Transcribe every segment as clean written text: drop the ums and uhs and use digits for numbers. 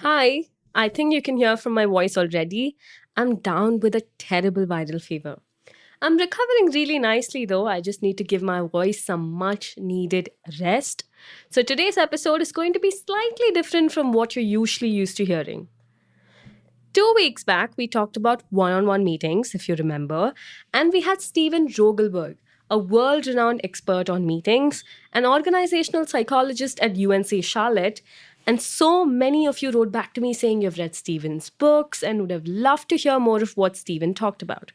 Hi, I think you can hear from my voice already. I'm down with a terrible viral fever. I'm recovering really nicely though. I just need to give my voice some much needed rest. So today's episode is going to be slightly different from what you're usually used to hearing. 2 weeks back, we talked about one on one meetings, if you remember, and we had Steven Rogelberg, a world renowned expert on meetings, an organizational psychologist at UNC Charlotte, and so many of you wrote back to me saying you've read Steven's books and would have loved to hear more of what Steven talked about.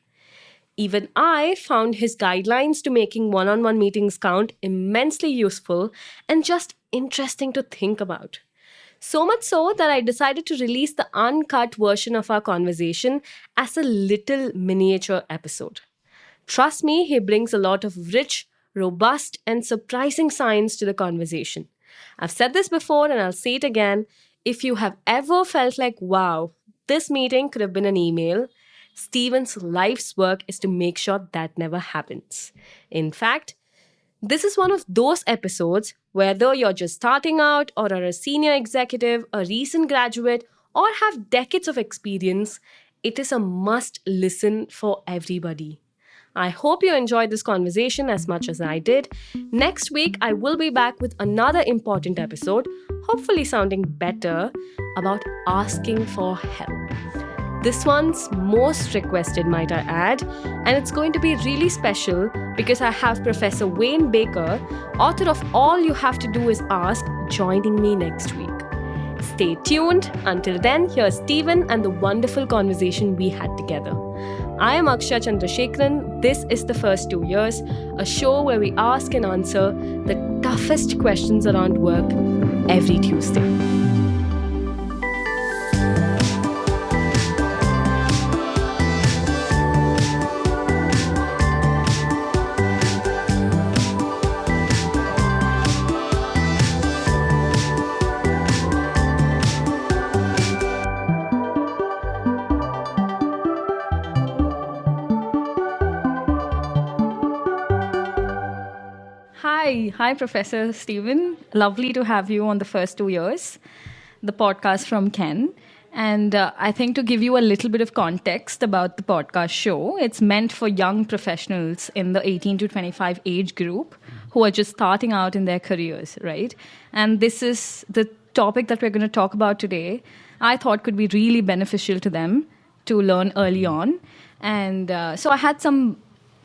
Even I found his guidelines to making one on one meetings count immensely useful and just interesting to think about. So much so that I decided to release the uncut version of our conversation as a little miniature episode. Trust me, he brings a lot of rich, robust, and surprising science to the conversation. I've said this before and I'll say it again. If you have ever felt like, wow, this meeting could have been an email, Steven's life's work is to make sure that never happens. In fact, this is one of those episodes, whether you're just starting out or are a senior executive, a recent graduate, or have decades of experience, it is a must listen for everybody. I hope you enjoyed this conversation as much as I did. Next week, I will be back with another important episode, hopefully sounding better, about asking for help. This one's most requested, might I add, and it's going to be really special because I have Professor Wayne Baker, author of All You Have to Do Is Ask, joining me next week. Stay tuned. Until then, here's Steven and the wonderful conversation we had together. I am Akshay Chandrasekharan. This is The First 2 Years, a show where we ask and answer the toughest questions around work every Tuesday. Hi, Professor Steven. Lovely to have you on The First 2 Years, the podcast from Ken. And I think to give you a little bit of context about the podcast show, it's meant for young professionals in the 18 to 25 age group who are just starting out in their careers, right? And this is the topic that we're going to talk about today. I thought could be really beneficial to them to learn early on. And so I had some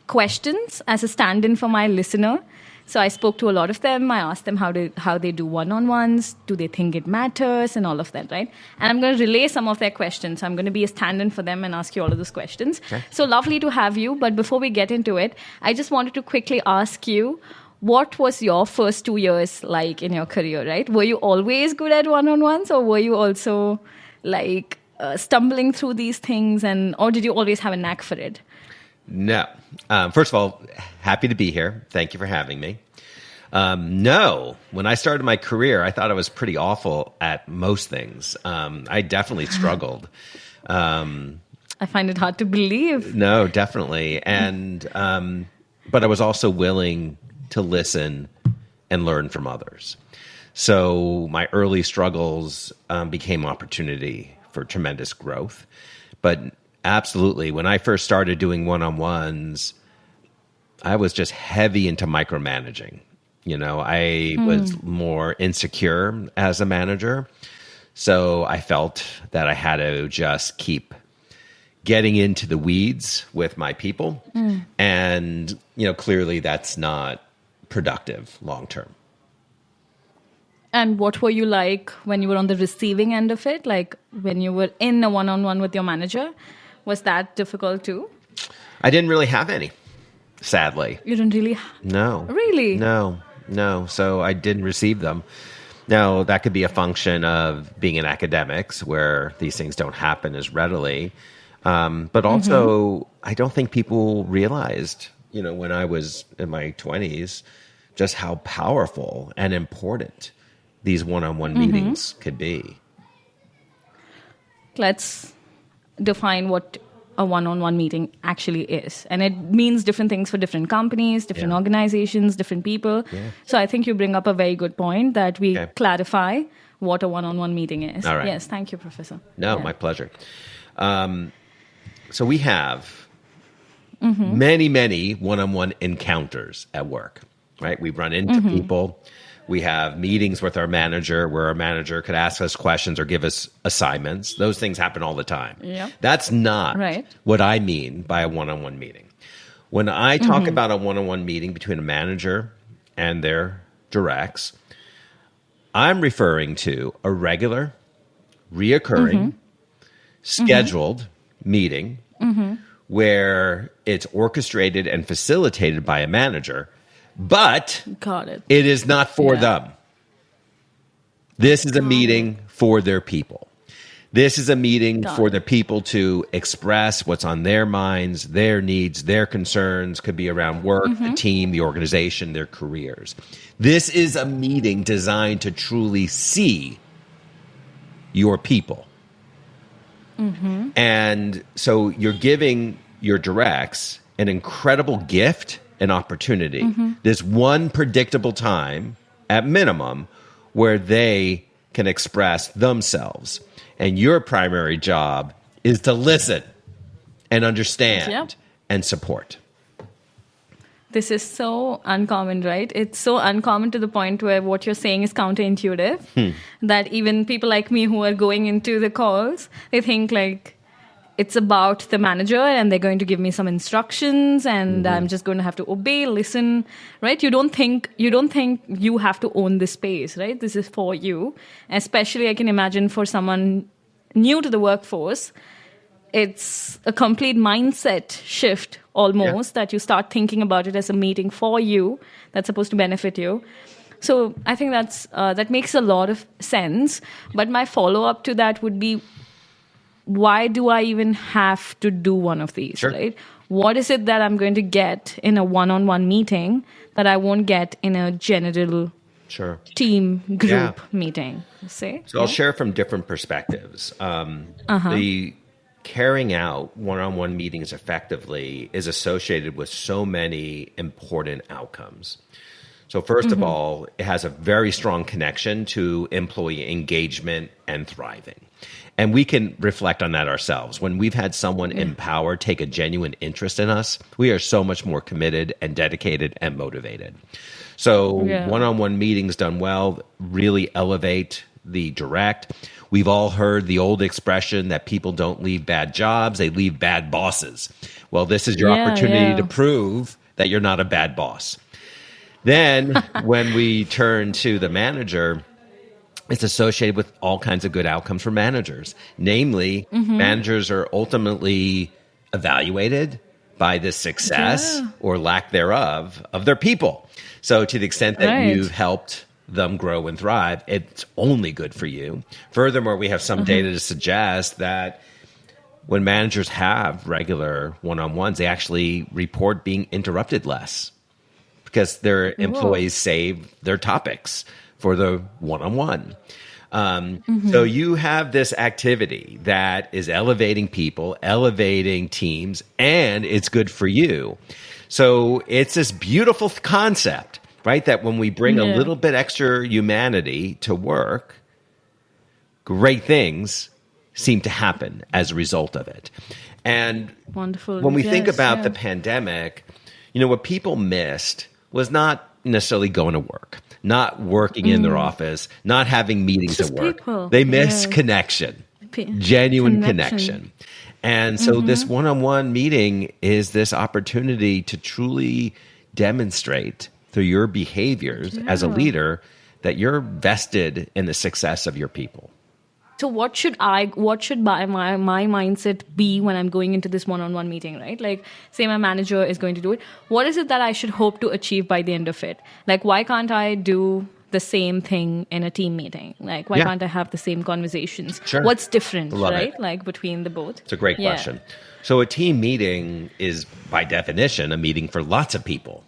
questions as a stand-in for my listener. So I spoke to a lot of them. I asked them how they do one-on-ones, do they think it matters, and all of that, right? And I'm going to relay some of their questions. I'm going to be a stand-in for them and ask you all of those questions. Okay. So lovely to have you. But before we get into it, I just wanted to quickly ask you, what was your first 2 years like in your career, right? Were you always good at one-on-ones, or were you also like stumbling through these things, or did you always have a knack for it? No. First of all, happy to be here. Thank you for having me. No. When I started my career, I thought I was pretty awful at most things. I definitely struggled. I find it hard to believe. No, definitely. And but I was also willing to listen and learn from others. So my early struggles became opportunity for tremendous growth. But absolutely, when I first started doing one-on-ones, I was just heavy into micromanaging. I was more insecure as a manager. So I felt that I had to just keep getting into the weeds with my people. And, clearly that's not productive long-term. And what were you like when you were on the receiving end of it? Like when you were in a one-on-one with your manager? Was that difficult too? I didn't really have any, sadly. You didn't really? No. Really? No. So I didn't receive them. Now, that could be a function of being in academics where these things don't happen as readily. But also, I don't think people realized, when I was in my 20s, just how powerful and important these one-on-one meetings could be. Let's define what a one-on-one meeting actually is. And it means different things for different companies, different organizations, different people. Yeah. So I think you bring up a very good point that we clarify what a one-on-one meeting is. All right. Yes, thank you, Professor. No, Yeah. my pleasure. So we have many, many one-on-one encounters at work, right? We run into people. We have meetings with our manager where our manager could ask us questions or give us assignments. Those things happen all the time. Yeah. That's not Right. what I mean by a one-on-one meeting. When I talk about a one-on-one meeting between a manager and their directs, I'm referring to a regular, reoccurring, scheduled meeting where it's orchestrated and facilitated by a manager, but Got it. it is not for Yeah. them. This is a meeting for their people. This is a meeting Got for it. the people to express what's on their minds, their needs, their concerns, could be around work, the team, the organization, their careers. This is a meeting designed to truly see your people. And so you're giving your directs an incredible gift and opportunity. This one predictable time, at minimum, where they can express themselves. And your primary job is to listen and understand Yep. and support. This is so uncommon, right? It's so uncommon to the point where what you're saying is counterintuitive. That even people like me who are going into the calls, they think like it's about the manager and they're going to give me some instructions and I'm just going to have to obey, listen, right? You don't think you have to own this space, right? This is for you. Especially I can imagine for someone new to the workforce, it's a complete mindset shift almost that you start thinking about it as a meeting for you that's supposed to benefit you. So I think that makes a lot of sense. But my follow-up to that would be, why do I even have to do one of these, Sure. right? What is it that I'm going to get in a one-on-one meeting that I won't get in a general Sure. team group Yeah. meeting, say? So I'll share from different perspectives. The carrying out one-on-one meetings effectively is associated with so many important outcomes. So first of all, it has a very strong connection to employee engagement and thriving. And we can reflect on that ourselves. When we've had someone in power take a genuine interest in us, we are so much more committed and dedicated and motivated. So one-on-one meetings done well really elevate the direct. We've all heard the old expression that people don't leave bad jobs, they leave bad bosses. Well, this is your opportunity to prove that you're not a bad boss. Then when we turn to the manager, it's associated with all kinds of good outcomes for managers. Namely, managers are ultimately evaluated by the success or lack thereof of their people. So to the extent that you've helped them grow and thrive, it's only good for you. Furthermore, we have some data to suggest that when managers have regular one-on-ones, they actually report being interrupted less because their employees save their topics for the one-on-one. So you have this activity that is elevating people, elevating teams, and it's good for you. So it's this beautiful concept, right? That when we bring a little bit extra humanity to work, great things seem to happen as a result of it. And Wonderful. when we think about the pandemic, what people missed was not necessarily going to work, not working in their office, not having meetings Just at work. people. They miss connection, genuine connection. And so this one-on-one meeting is this opportunity to truly demonstrate through your behaviors as a leader that you're vested in the success of your people. So what should my mindset be when I'm going into this one-on-one meeting, right? Like, say my manager is going to do it. What is it that I should hope to achieve by the end of it? Like, why can't I do the same thing in a team meeting? Like, why can't I have the same conversations? Sure. What's different, Love right? it. Like, between the both? It's a great question. So a team meeting is, by definition, a meeting for lots of people,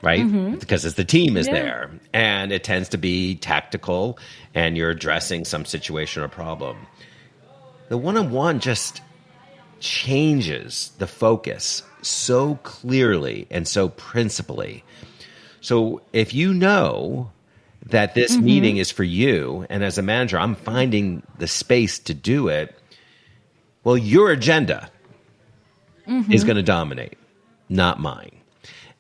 right? Because it's the team is there. And it tends to be tactical and you're addressing some situation or problem. The one-on-one just changes the focus so clearly and so principally. So if you know that this meeting is for you, and as a manager, I'm finding the space to do it, well, your agenda is going to dominate, not mine.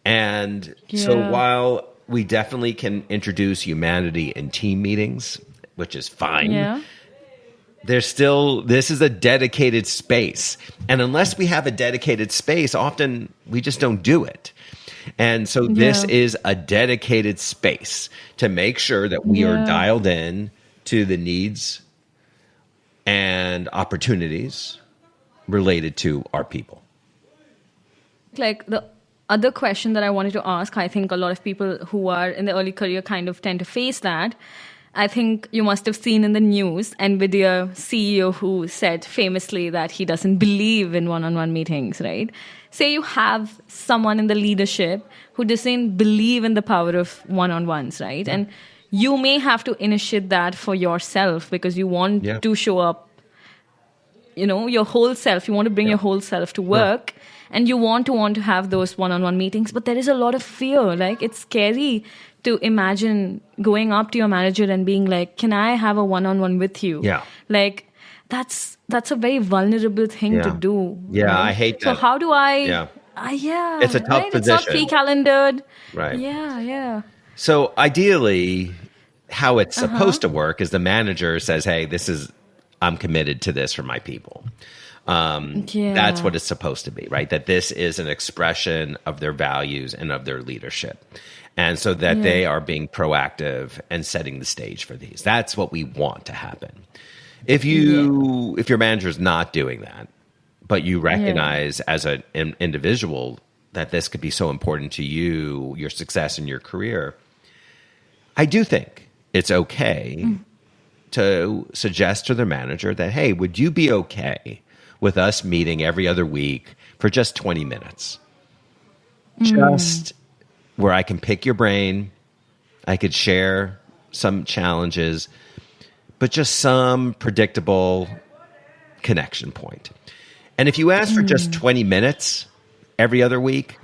And so while we definitely can introduce humanity in team meetings, which is fine, this is a dedicated space. And unless we have a dedicated space, often we just don't do it. And so this is a dedicated space to make sure that we are dialed in to the needs and opportunities related to our people. Like the other question that I wanted to ask, I think a lot of people who are in the early career kind of tend to face that. I think you must have seen in the news NVIDIA CEO who said famously that he doesn't believe in one-on-one meetings, right? Say you have someone in the leadership who doesn't believe in the power of one-on-ones, right? And you may have to initiate that for yourself because you want to show up, your whole self. You want to bring your whole self to work. And you want to have those one-on-one meetings, but there is a lot of fear. Like, it's scary to imagine going up to your manager and being like, can I have a one-on-one with you? Yeah. Like, that's a very vulnerable thing to do. Yeah, right? I hate that. So how do I... Yeah. It's a tough position. It's not pre-calendared. Right. Yeah. So ideally, how it's supposed to work is the manager says, hey, I'm committed to this for my people. That's what it's supposed to be, right? That this is an expression of their values and of their leadership. And so that they are being proactive and setting the stage for these. That's what we want to happen. If your manager is not doing that, but you recognize as an individual that this could be so important to you, your success in your career, I do think it's okay to suggest to their manager that, hey, would you be okay with us meeting every other week for just 20 minutes? Just where I can pick your brain, I could share some challenges, but just some predictable connection point. And if you ask for just 20 minutes every other week,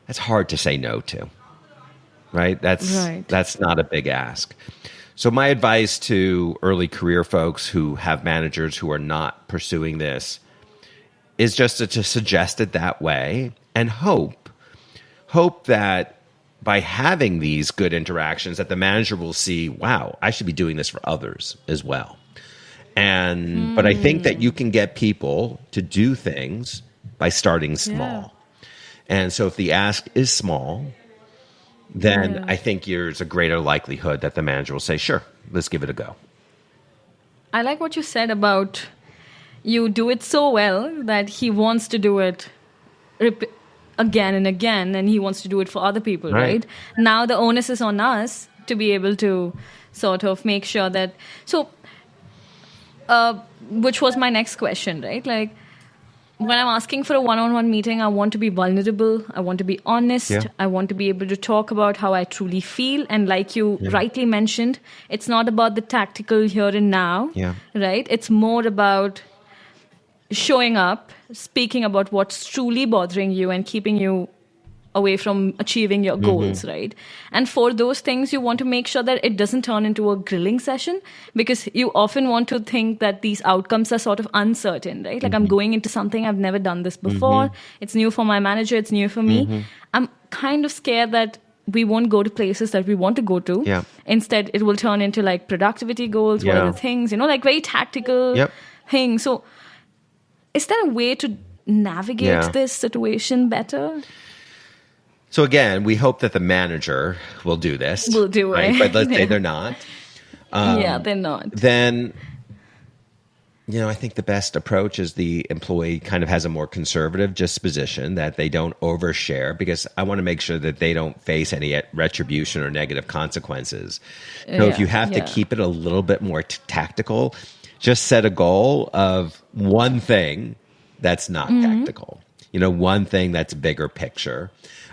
that's hard to say no to, right? That's not a big ask. So my advice to early career folks who have managers who are not pursuing this is just to suggest it that way and hope that by having these good interactions that the manager will see, wow, I should be doing this for others as well. But I think that you can get people to do things by starting small. And so if the ask is small, then I think there's a greater likelihood that the manager will say, sure, let's give it a go. I like what you said about you do it so well that he wants to do it again and again, and he wants to do it for other people, right? Now the onus is on us to be able to sort of make sure that... So, which was my next question, right? Like, when I'm asking for a one-on-one meeting, I want to be vulnerable. I want to be honest. Yeah. I want to be able to talk about how I truly feel. And like you rightly mentioned, it's not about the tactical here and now, right? It's more about showing up, speaking about what's truly bothering you and keeping you away from achieving your goals, right? And for those things, you want to make sure that it doesn't turn into a grilling session, because you often want to think that these outcomes are sort of uncertain, right? Like, I'm going into something, I've never done this before. It's new for my manager, it's new for me. I'm kind of scared that we won't go to places that we want to go to. Yeah. Instead, it will turn into like productivity goals, what are the things, like very tactical things. So is there a way to navigate this situation better? So again, we hope that the manager will do this. Will do it. Right? But let's say they're not. They're not. Then, I think the best approach is the employee kind of has a more conservative disposition, that they don't overshare, because I want to make sure that they don't face any retribution or negative consequences. So if you have to keep it a little bit more tactical, just set a goal of one thing that's not tactical. One thing that's bigger picture.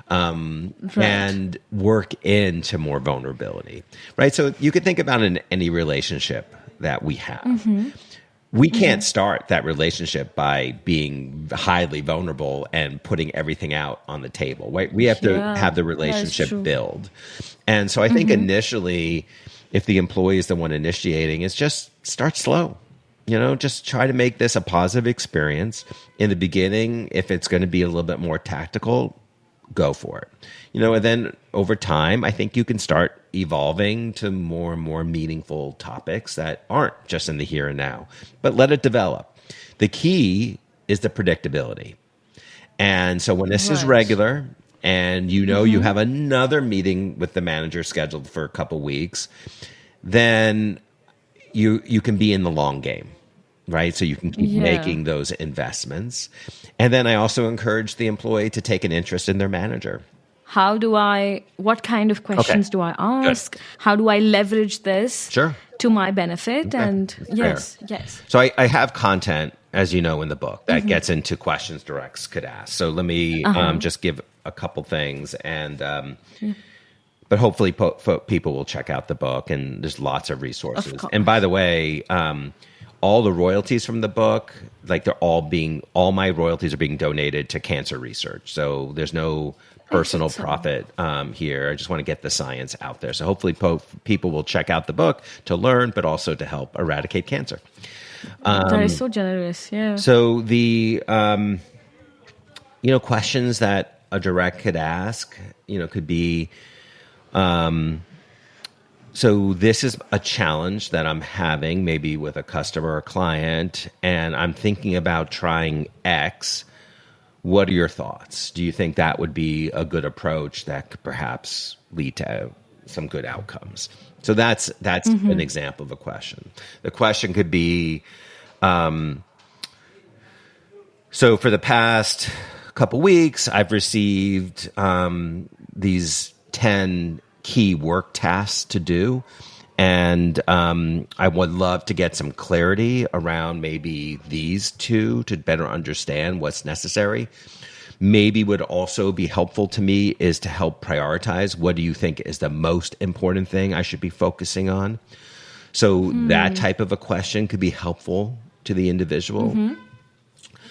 And work into more vulnerability, right? So you could think about in any relationship that we have. we can't start that relationship by being highly vulnerable and putting everything out on the table. Right? We have to have the relationship build. And so I think initially, if the employee is the one initiating, it's just start slow. Just try to make this a positive experience. In the beginning, if it's going to be a little bit more tactical, go for it. And then over time, I think you can start evolving to more and more meaningful topics that aren't just in the here and now, but let it develop. The key is the predictability. And so when this is regular and you have another meeting with the manager scheduled for a couple weeks, then you can be in the long game, right? So you can keep making those investments. And then I also encourage the employee to take an interest in their manager. What kind of questions do I ask? Good. How do I leverage this to my benefit? Okay. And yes. So I have content, as you know, in the book that gets into questions directs could ask. So let me just give a couple things and but hopefully people will check out the book, and there's lots of resources. And by the way, all the royalties from the book, like all my royalties are being donated to cancer research. So there's no personal profit here. I just want to get the science out there. So hopefully people will check out the book to learn, but also to help eradicate cancer. That is so generous. Yeah. So the, questions that a direct could ask, could be, so this is a challenge that I'm having maybe with a customer or client, and I'm thinking about trying X. What are your thoughts? Do you think that would be a good approach that could perhaps lead to some good outcomes? So that's an example of a question. The question could be, so for the past couple weeks, I've received these 10 key work tasks to do. And I would love to get some clarity around maybe these two to better understand what's necessary. Maybe would also be helpful to me is to help prioritize what do you think is the most important thing I should be focusing on. So that type of a question could be helpful to the individual.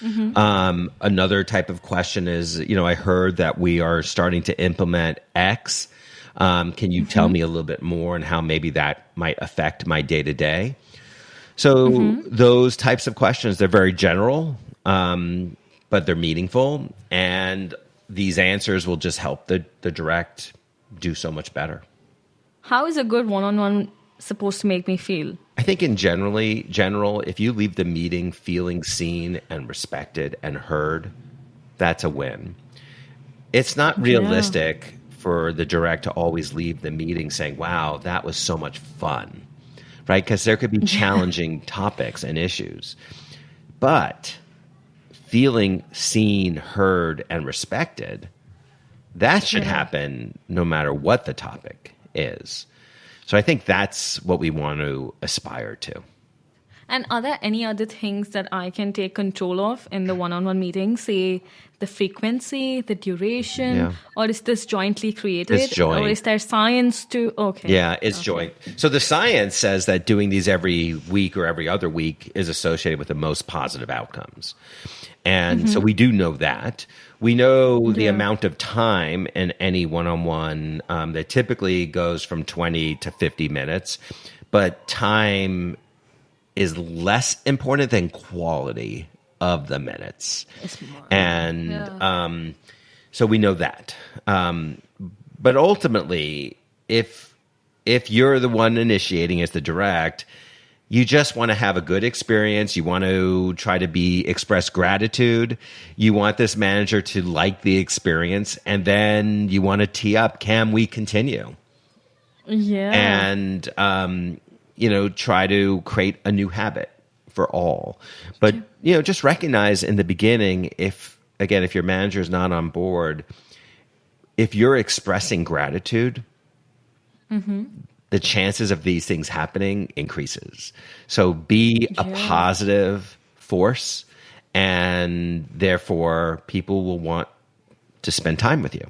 Another type of question is, I heard that we are starting to implement X. Can you tell me a little bit more on how maybe that might affect my day-to-day? So those types of questions, they're very general, but they're meaningful. And these answers will just help the direct do so much better. How is a good one-on-one supposed to make me feel? I think in general, if you leave the meeting feeling seen and respected and heard, that's a win. It's not realistic for the direct to always leave the meeting saying, wow, that was so much fun, right? Because there could be challenging topics and issues. But feeling seen, heard, and respected, that should happen no matter what the topic is. So I think that's what we want to aspire to. And are there any other things that I can take control of in the one-on-one meeting? Say the frequency, the duration, or is this jointly created? It's joint. Or is there science to? Okay. Yeah, it's joint. So the science says that doing these every week or every other week is associated with the most positive outcomes. And so we do know that. We know the amount of time in any one-on-one that typically goes from 20 to 50 minutes, but time is less important than quality of the minutes. And so we know that. But ultimately, if you're the one initiating as the direct, you just want to have a good experience. You want to try to express gratitude. You want this manager to like the experience. And then you want to tee up, can we continue? Yeah. And, try to create a new habit for all. But, just recognize in the beginning, if your manager is not on board, if you're expressing gratitude, the chances of these things happening increases. So be a positive force, and therefore people will want to spend time with you.